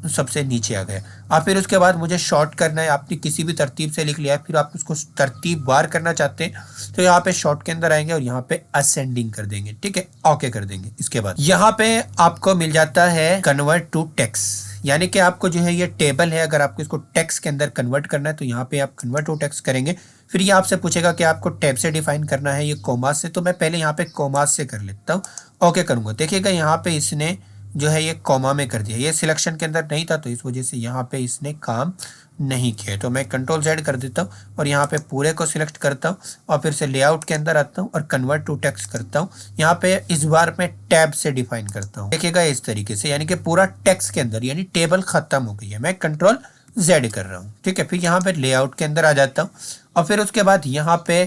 सबसे नीचे आ गया। अब फिर उसके बाद मुझे शॉर्ट करना है, आपने किसी भी तरतीब से लिख लिया है, फिर आप उसको तरतीबवार करना चाहते हैं तो यहाँ पे शॉर्ट के अंदर आएंगे और यहाँ पे असेंडिंग कर देंगे, ठीक है, ओके कर देंगे। इसके बाद यहाँ पे आपको मिल जाता है कन्वर्ट टू टेक्स्ट, यानी कि आपको जो है ये टेबल है, अगर आपको इसको टेक्स्ट के अंदर कन्वर्ट करना है तो यहाँ पे आप कन्वर्ट टू टेक्स्ट करेंगे। फिर ये आपसे पूछेगा कि आपको टैब से डिफाइन करना है, ये कोमास से, तो मैं पहले यहाँ पे कोमास से कर लेता हूँ, ओके करूँगा। देखिएगा यहाँ पे इसने जो है ये कॉमा में कर दिया, ये सिलेक्शन के अंदर नहीं था तो इस वजह से यहाँ पे इसने काम नहीं किया। तो मैं कंट्रोल Z कर देता हूँ और यहाँ पे पूरे को सिलेक्ट करता हूँ और फिर से लेआउट के अंदर आता हूँ और कन्वर्ट टू टेक्स्ट करता हूँ। यहाँ पे इस बार मैं टैब से डिफाइन करता हूँ, देखिएगा इस तरीके से, यानी कि पूरा टेक्स्ट के अंदर, यानी टेबल खत्म हो गई है। मैं कंट्रोल Z कर रहा हूँ, ठीक है। फिर यहाँ पे लेआउट के अंदर आ जाता हूँ और फिर उसके बाद यहाँ पे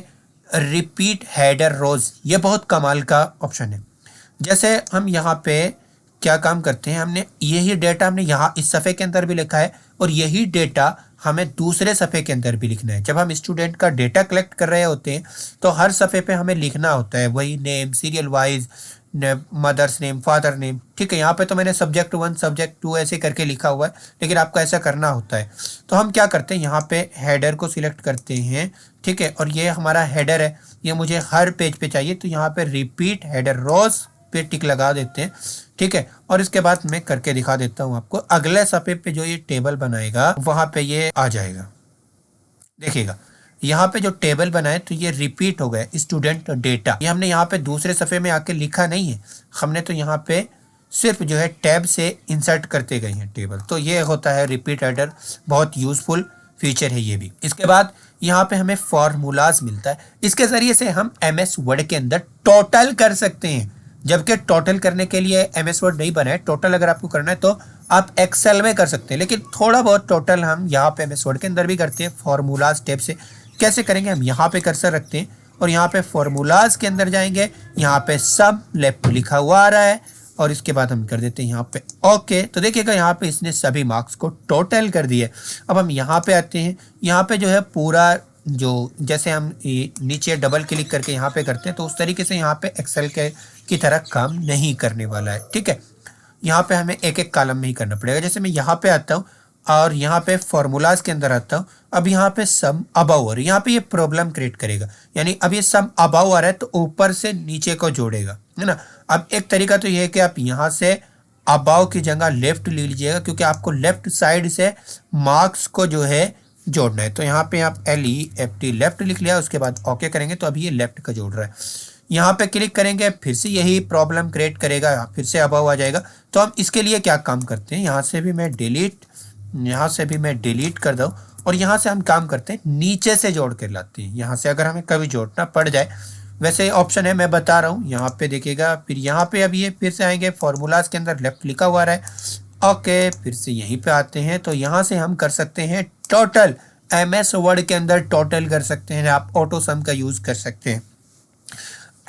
रिपीट हेडर रोज, ये बहुत कमाल का ऑप्शन है। जैसे हम यहाँ पे क्या काम करते हैं, हमने यही डेटा हमने यहाँ इस सफ़े के अंदर भी लिखा है और यही डेटा हमें दूसरे सफ़े के अंदर भी लिखना है। जब हम स्टूडेंट का डेटा कलेक्ट कर रहे होते हैं तो हर सफ़े पे हमें लिखना होता है वही name, serial wise, mother's name, father name, ठीक है। यहाँ पे तो मैंने सब्जेक्ट 1 सब्जेक्ट 2 ऐसे करके लिखा हुआ है, लेकिन आपको ऐसा करना होता है। तो हम क्या करते हैं, यहाँ पे हेडर को सिलेक्ट करते हैं, ठीक है, और ये हमारा हेडर है, ये मुझे हर पेज पे चाहिए, तो यहाँ पे रिपीट हेडर रोज पे टिक लगा देते हैं, ठीक है। और इसके बाद मैं करके दिखा देता हूँ आपको, अगले सफ़े पे जो ये टेबल बनाएगा वहाँ पे ये आ जाएगा। देखिएगा यहाँ पे जो टेबल बनाए तो ये रिपीट हो गया स्टूडेंट डेटा, ये हमने यहाँ पे दूसरे सफ़े में आके लिखा नहीं है, हमने तो यहाँ पे सिर्फ जो है टैब से इंसर्ट करते गए हैं टेबल। तो ये होता है रिपीट एडर, बहुत यूजफुल फीचर है ये भी। इसके बाद यहाँ पे हमें फॉर्मूलाज मिलता है, इसके ज़रिए से हम एमएस वर्ड के अंदर टोटल कर सकते हैं। जबकि टोटल करने के लिए एमएस वर्ड नहीं बना है, टोटल अगर आपको करना है तो आप एक्सेल में कर सकते हैं, लेकिन थोड़ा बहुत टोटल हम यहाँ पे एमएस वर्ड के अंदर भी करते हैं फॉर्मूलाज टैब से। कैसे करेंगे, हम यहाँ पे कर्सर रखते हैं और यहाँ पे फॉर्मूलाज के अंदर जाएंगे, यहाँ पे सब लेफ्ट लिखा हुआ आ रहा है और इसके बाद हम कर देते हैं यहाँ पे ओके। तो देखिएगा यहाँ पे इसने सभी मार्क्स को टोटल कर दिए। अब हम यहाँ पे आते हैं, यहाँ पे जो है पूरा जो जैसे हम नीचे डबल क्लिक करके यहाँ पे करते हैं तो उस तरीके से यहाँ पे एक्सेल के की तरह काम नहीं करने वाला है, ठीक है। यहाँ पे हमें एक एक कॉलम में ही करना पड़ेगा। जैसे मैं यहाँ पे आता हूँ और यहाँ पे फॉर्मूलाज के अंदर आता हूँ, अब यहाँ पे सम अबव और यहाँ पे ये प्रॉब्लम क्रिएट करेगा, यानी अब ये सम अबव आ रहा है तो ऊपर से नीचे को जोड़ेगा, है ना। अब एक तरीका तो ये है कि आप यहाँ से अबव की जगह लेफ्ट ले लीजिएगा, क्योंकि आपको लेफ्ट साइड से मार्क्स को जो है जोड़ना है। तो यहाँ पे आप LEFT लेफ्ट लिख लिया, उसके बाद ओके करेंगे तो अभी ये लेफ्ट का जोड़ रहा है। यहाँ पे क्लिक करेंगे फिर से यही प्रॉब्लम क्रिएट करेगा, फिर से अबव आ जाएगा। तो हम इसके लिए क्या काम करते हैं, यहाँ से भी मैं डिलीट कर दूँ और यहाँ से हम काम करते हैं नीचे से जोड़ कर लाते हैं। यहाँ से अगर हमें कभी जोड़ना पड़ जाए, वैसे ऑप्शन है मैं बता रहा हूँ, यहाँ पे देखिएगा। फिर यहाँ पे अभी ये फिर से आएंगे, फॉर्मूलाज के अंदर लेफ्ट लिखा हुआ रहा है ओके। फिर से यहीं पे आते हैं तो यहाँ से हम कर सकते हैं टोटल, एमएस वर्ड के अंदर टोटल कर सकते हैं, आप ऑटो सम का यूज कर सकते हैं।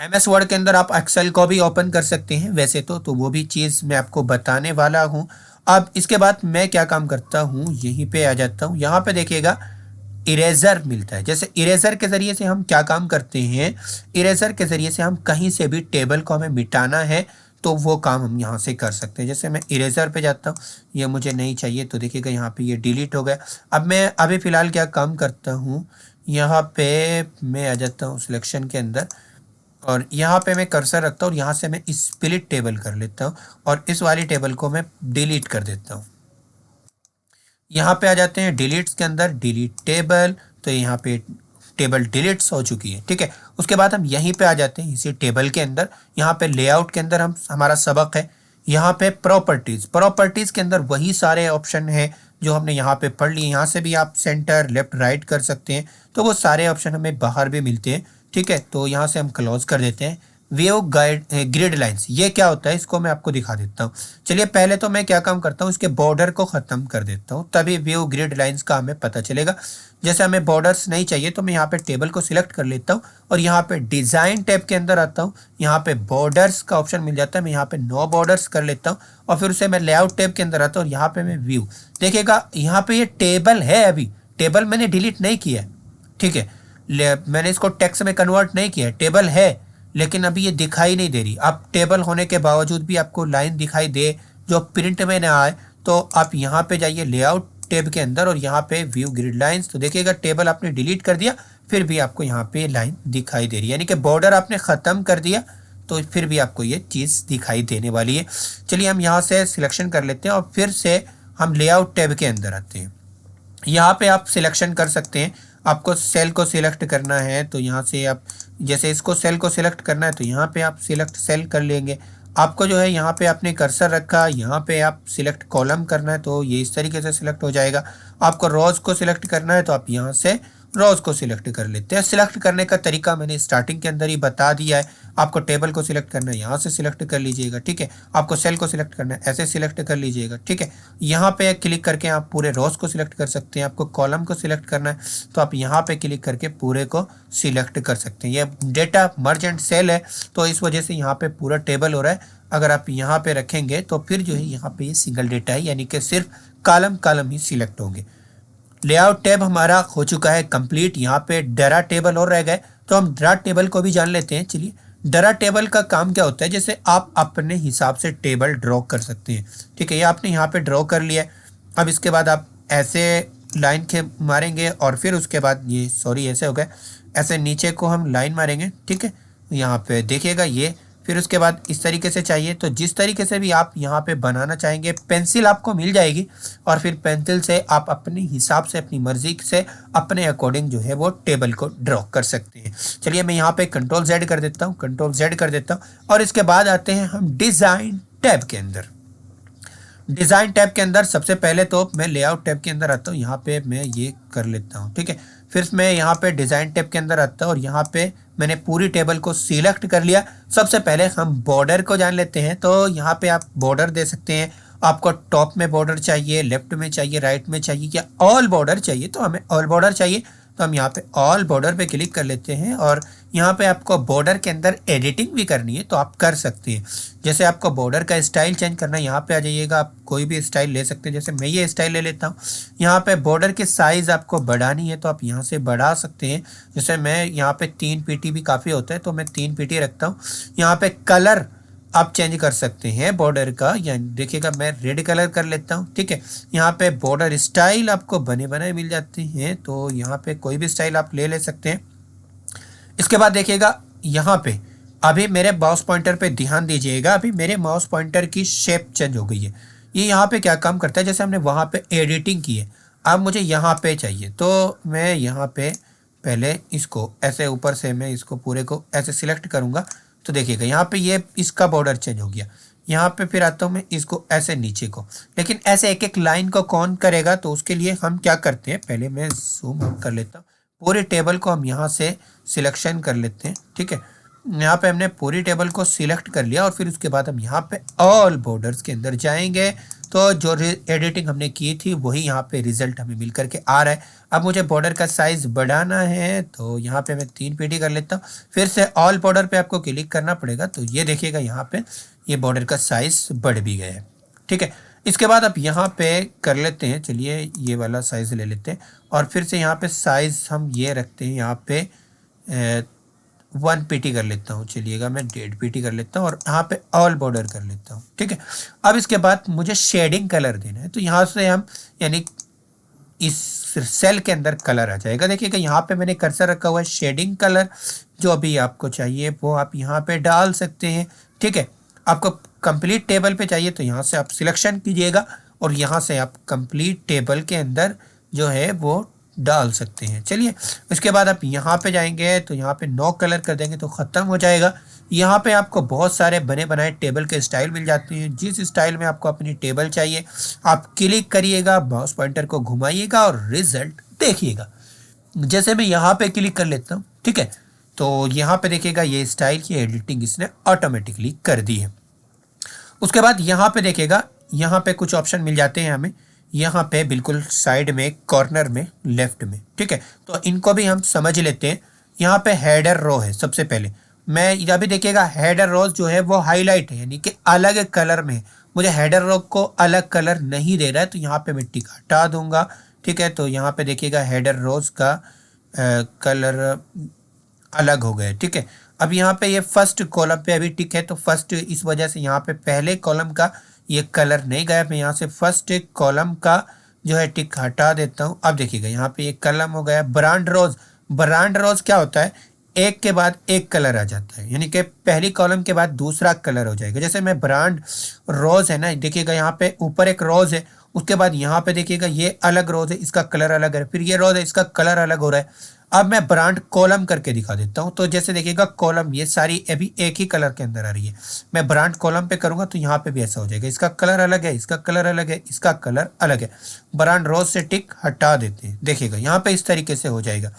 एमएस वर्ड के अंदर आप एक्सेल को भी ओपन कर सकते हैं वैसे तो वो भी चीज़ मैं आपको बताने वाला हूँ। अब इसके बाद मैं क्या काम करता हूँ, यहीं पे आ जाता हूँ। यहाँ पे देखिएगा इरेजर मिलता है। जैसे इरेजर के ज़रिए से हम क्या काम करते हैं, इरेजर के ज़रिए से हम कहीं से भी टेबल को हमें मिटाना है तो वो काम हम यहाँ से कर सकते हैं। जैसे मैं इरेजर पे जाता हूँ, ये मुझे नहीं चाहिए तो देखिएगा यहाँ पे ये डिलीट हो गया। अब मैं अभी फ़िलहाल क्या काम करता हूँ, यहाँ पे मैं आ जाता हूँ सिलेक्शन के अंदर और यहाँ पे मैं कर्सर रखता हूँ और यहाँ से मैं स्प्लिट टेबल कर लेता हूँ और इस वाली टेबल को मैं डिलीट कर देता हूँ। यहाँ पे आ जाते हैं डिलीट्स के अंदर, डिलीट टेबल, तो यहाँ पे टेबल डिलीट्स हो चुकी है, ठीक है। उसके बाद हम यहीं पे आ जाते हैं इसी टेबल के अंदर, यहाँ पे लेआउट के अंदर हमारा सबक है। यहाँ पे प्रॉपर्टीज़ के अंदर वही सारे ऑप्शन है जो हमने यहाँ पे पढ़ लिए। यहाँ से भी आप सेंटर लेफ्ट राइट कर सकते हैं, तो वो सारे ऑप्शन हमें बाहर भी मिलते हैं, ठीक है। तो यहाँ से हम क्लोज कर देते हैं। व्यू ग्रिड लाइंस, ये क्या होता है इसको मैं आपको दिखा देता हूँ। चलिए पहले तो मैं क्या काम करता हूँ, इसके बॉर्डर को ख़त्म कर देता हूँ, तभी व्यू ग्रिड लाइंस का हमें पता चलेगा। जैसे हमें बॉर्डर्स नहीं चाहिए तो मैं यहाँ पे टेबल को सिलेक्ट कर लेता हूँ और यहाँ पे डिज़ाइन टैब के अंदर आता हूँ, यहाँ पे बॉर्डर्स का ऑप्शन मिल जाता है, मैं यहाँ पे नो बॉर्डर्स कर लेता हूँ और फिर उसे मैं लेआउट टैब के अंदर आता हूँ और यहाँ पे मैं व्यू, देखिएगा यहाँ पे ये टेबल है, अभी टेबल मैंने डिलीट नहीं किया है, ठीक है। मैंने इसको टेक्स्ट में कन्वर्ट नहीं किया है, टेबल है लेकिन अभी ये दिखाई नहीं दे रही। अब टेबल होने के बावजूद भी आपको लाइन दिखाई दे जो प्रिंट में ना आए, तो आप यहाँ पे जाइए लेआउट टैब के अंदर और यहाँ पे व्यू ग्रिड लाइंस, तो देखिएगा टेबल आपने डिलीट कर दिया फिर भी आपको यहाँ पे लाइन दिखाई दे रही है, यानी कि बॉर्डर आपने ख़त्म कर दिया तो फिर भी आपको ये चीज़ दिखाई देने वाली है। चलिए हम यहाँ से सिलेक्शन कर लेते हैं और फिर से हम लेआउट टैब के अंदर आते हैं। यहाँ पे आप सिलेक्शन कर सकते हैं, आपको सेल को सिलेक्ट करना है तो यहाँ से आप जैसे इसको सेल को सिलेक्ट करना है तो यहाँ पे आप सिलेक्ट सेल कर लेंगे। आपको जो है यहाँ पे आपने कर्सर रखा, यहाँ पे आप सिलेक्ट कॉलम करना है तो ये इस तरीके से सिलेक्ट हो जाएगा। आपको रोज को सिलेक्ट करना है तो आप यहाँ से रोज को सिलेक्ट कर लेते हैं। सिलेक्ट करने का तरीका मैंने स्टार्टिंग के अंदर ही बता दिया है। आपको टेबल को सिलेक्ट करना है, यहाँ से सिलेक्ट कर लीजिएगा, ठीक है। आपको सेल को सिलेक्ट करना है, ऐसे सिलेक्ट कर लीजिएगा, ठीक है। यहाँ पे क्लिक करके आप पूरे रोज को सिलेक्ट कर सकते हैं। आपको कॉलम को सिलेक्ट करना है तो आप यहाँ पे क्लिक करके पूरे को सिलेक्ट कर सकते हैं। ये डेटा मर्ज एंड सेल है तो इस वजह से यहाँ पे पूरा टेबल हो रहा है। अगर आप यहाँ पे रखेंगे तो फिर जो है यहाँ पे ये सिंगल डेटा है, यानी कि सिर्फ कॉलम ही सिलेक्ट होंगे। लेआउट टैब हमारा हो चुका है कंप्लीट। यहाँ पे डरा टेबल और रह गए तो हम डरा टेबल को भी जान लेते हैं। चलिए डरा टेबल का काम क्या होता है, जैसे आप अपने हिसाब से टेबल ड्रॉ कर सकते हैं, ठीक है। ये आपने यहाँ पे ड्रॉ कर लिया। अब इसके बाद आप ऐसे लाइन के मारेंगे और फिर उसके बाद ये ऐसे हो गए, ऐसे नीचे को हम लाइन मारेंगे, ठीक है। यहाँ पे देखिएगा ये, फिर उसके बाद इस तरीके से चाहिए तो जिस तरीके से भी आप यहाँ पे बनाना चाहेंगे पेंसिल आपको मिल जाएगी और फिर पेंसिल से आप अपने हिसाब से अपनी मर्जी से अपने अकॉर्डिंग जो है वो टेबल को ड्रॉ कर सकते हैं। चलिए मैं यहाँ पे कंट्रोल Z कर देता हूँ और इसके बाद आते हैं हम डिज़ाइन टैब के अंदर। डिज़ाइन टैब के अंदर सबसे पहले तो मैं लेआउट टैब के अंदर आता हूँ, यहाँ पे मैं ये कर लेता हूँ, ठीक है। फिर मैं यहाँ पे डिज़ाइन टैब के अंदर आता हूँ और यहाँ पे मैंने पूरी टेबल को सिलेक्ट कर लिया। सबसे पहले हम बॉर्डर को जान लेते हैं, तो यहाँ पे आप बॉर्डर दे सकते हैं। आपको टॉप में बॉर्डर चाहिए, लेफ्ट में चाहिए, राइट में चाहिए, या ऑल बॉर्डर चाहिए, तो हमें ऑल बॉर्डर चाहिए, तो हम यहाँ पे ऑल बॉर्डर पे क्लिक कर लेते हैं। और यहाँ पे आपको बॉर्डर के अंदर एडिटिंग भी करनी है तो आप कर सकते हैं। जैसे आपको बॉर्डर का स्टाइल चेंज करना है, यहाँ पे आ जाइएगा, आप कोई भी स्टाइल ले सकते हैं। जैसे मैं ये स्टाइल ले लेता हूँ। यहाँ पे बॉर्डर की साइज़ आपको बढ़ानी है तो आप यहाँ से बढ़ा सकते हैं। जैसे मैं यहाँ पे 3 पीटी भी काफ़ी होता है तो मैं 3 पीटी रखता हूँ। यहाँ पे कलर आप चेंज कर सकते हैं बॉर्डर का, या देखिएगा मैं रेड कलर कर लेता हूँ, ठीक है। यहाँ पे बॉर्डर स्टाइल आपको बने बनाए मिल जाते हैं, तो यहाँ पे कोई भी स्टाइल आप ले सकते हैं। इसके बाद देखिएगा यहाँ पे अभी मेरे माउस पॉइंटर पे ध्यान दीजिएगा, अभी मेरे माउस पॉइंटर की शेप चेंज हो गई है। ये यहाँ पे क्या काम करता है, जैसे हमने वहाँ पे एडिटिंग की है, अब मुझे यहाँ पे चाहिए, तो मैं यहाँ पे पहले इसको ऐसे ऊपर से मैं इसको पूरे को ऐसे सिलेक्ट करूँगा, तो देखिएगा यहाँ पे ये इसका बॉर्डर चेंज हो गया। यहाँ पे फिर आता हूँ मैं इसको ऐसे नीचे को, लेकिन ऐसे एक एक लाइन को कौन करेगा, तो उसके लिए हम क्या करते हैं, पहले मैं जूम आउट कर लेता हूँ। पूरे टेबल को हम यहाँ से सिलेक्शन कर लेते हैं, ठीक है। यहाँ पे हमने पूरी टेबल को सिलेक्ट कर लिया और फिर उसके बाद हम यहाँ पे ऑल बॉर्डर्स के अंदर जाएंगे, तो जो एडिटिंग हमने की थी वही यहाँ पे रिजल्ट हमें मिल करके आ रहा है। अब मुझे बॉर्डर का साइज़ बढ़ाना है, तो यहाँ पे मैं 3 पीटी कर लेता हूँ। फिर से ऑल बॉर्डर पे आपको क्लिक करना पड़ेगा, तो ये देखिएगा यहाँ पे ये बॉर्डर का साइज़ बढ़ भी गया है, ठीक है। इसके बाद आप यहाँ पे कर लेते हैं, चलिए ये वाला साइज़ ले लेते हैं और फिर से यहाँ पे साइज़ हम ये रखते हैं, यहाँ पे 1 पीटी कर लेता हूँ, चलिएगा मैं 1.5 पीटी कर लेता हूँ और यहाँ पे ऑल बॉर्डर कर लेता हूँ, ठीक है। अब इसके बाद मुझे शेडिंग कलर देना है, तो यहाँ से हम यानी इस सेल के अंदर कलर आ जाएगा। देखिएगा यहाँ पे मैंने कर्सर रखा हुआ है, शेडिंग कलर जो अभी आपको चाहिए वो आप यहाँ पे डाल सकते हैं, ठीक है। आपको कंप्लीट टेबल पे चाहिए तो यहाँ से आप सिलेक्शन कीजिएगा और यहाँ से आप कंप्लीट टेबल के अंदर जो है वो डाल सकते हैं। चलिए उसके बाद आप यहाँ पे जाएंगे तो यहाँ पे नो कलर कर देंगे तो ख़त्म हो जाएगा। यहाँ पे आपको बहुत सारे बने बनाए टेबल के स्टाइल मिल जाते हैं। जिस स्टाइल में आपको अपनी टेबल चाहिए आप क्लिक करिएगा, माउस पॉइंटर को घुमाइएगा और रिजल्ट देखिएगा। जैसे मैं यहाँ पे क्लिक कर लेता हूँ, ठीक है, तो यहाँ पे देखिएगा ये स्टाइल की एडिटिंग इसने ऑटोमेटिकली कर दी है। उसके बाद यहाँ पे देखिएगा यहाँ पे कुछ ऑप्शन मिल जाते हैं हमें, यहाँ पे बिल्कुल साइड में कॉर्नर में लेफ्ट में, ठीक है। तो इनको भी हम समझ लेते हैं। यहाँ पे हेडर रो है, सबसे पहले मैं यहाँ भी देखिएगा हेडर रोज जो है वो हाईलाइट है, यानी कि अलग कलर में। मुझे हेडर रो को अलग कलर नहीं दे रहा है, तो यहाँ पे मैं टिक हटा दूंगा, ठीक है। तो यहाँ पे देखिएगा हेडर रोज का कलर अलग हो गया, ठीक है। अब यहाँ पे ये फर्स्ट कॉलम पे अभी टिक है, तो फर्स्ट इस वजह से यहाँ पे पहले कॉलम का ये कलर नहीं गया। मैं यहाँ से फर्स्ट कॉलम का जो है टिक हटा देता हूँ। अब देखिएगा यहाँ पे एक कलम हो गया। ब्रांड रोज, ब्रांड रोज क्या होता है, एक के बाद एक कलर आ जाता है, यानी कि पहली कॉलम के बाद दूसरा कलर हो जाएगा। जैसे मैं ब्रांड रोज है ना, देखिएगा यहाँ पे ऊपर एक रोज है, उसके बाद यहाँ पे देखिएगा ये अलग रोज है, इसका कलर अलग है, फिर ये रोज है, इसका कलर अलग हो रहा है। अब मैं ब्रांड कॉलम करके दिखा देता हूँ, तो जैसे देखिएगा कॉलम ये सारी अभी एक ही कलर के अंदर आ रही है। मैं ब्रांड कॉलम पे करूँगा तो यहाँ पे भी ऐसा हो जाएगा, इसका कलर अलग है, इसका कलर अलग है, इसका कलर अलग है। ब्रांड रोज से टिक हटा देते हैं, देखिएगा यहाँ पे इस तरीके से हो जाएगा।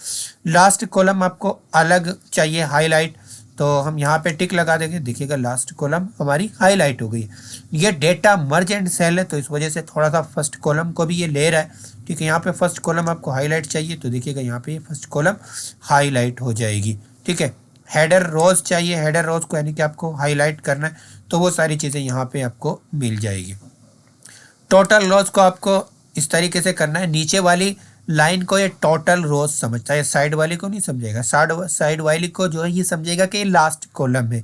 लास्ट कॉलम आपको अलग चाहिए हाईलाइट, तो हम यहाँ पे टिक लगा देंगे, देखिएगा लास्ट कॉलम हमारी हाईलाइट हो गई। ये डेटा मर्ज एंड सेल है तो इस वजह से थोड़ा सा फर्स्ट कॉलम को भी ये ले रहा है, ठीक है। यहाँ पे फर्स्ट कॉलम आपको हाईलाइट चाहिए तो देखिएगा यहाँ पे ये फर्स्ट कॉलम हाईलाइट हो जाएगी, ठीक है। हेडर रोज चाहिए, हेडर रोज को यानी कि आपको हाईलाइट करना है, तो वो सारी चीज़ें यहाँ पे आपको मिल जाएगी। टोटल रोज को आपको इस तरीके से करना है, नीचे वाली लाइन को ये टोटल रोज समझता है, साइड वाली को नहीं समझेगा। साइड वाली को जो है ये समझेगा कि लास्ट कॉलम है।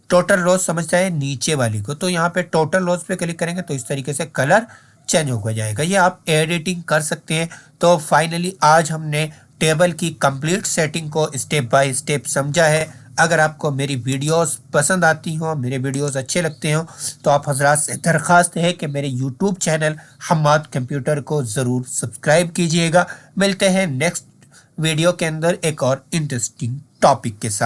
टोटल रोज समझता है नीचे वाली को, तो यहाँ पे टोटल रोज पे क्लिक करेंगे तो इस तरीके से कलर चेंज हो जाएगा। ये आप एडिटिंग कर सकते हैं। तो फाइनली आज हमने टेबल की कंप्लीट सेटिंग को स्टेप बाय स्टेप समझा है। अगर आपको मेरी वीडियोस पसंद आती हो, मेरे वीडियोस अच्छे लगते हो, तो आप हजरात से दरख्वास्त है कि मेरे यूट्यूब चैनल हम्माद कंप्यूटर को ज़रूर सब्सक्राइब कीजिएगा। मिलते हैं नेक्स्ट वीडियो के अंदर एक और इंटरेस्टिंग टॉपिक के साथ।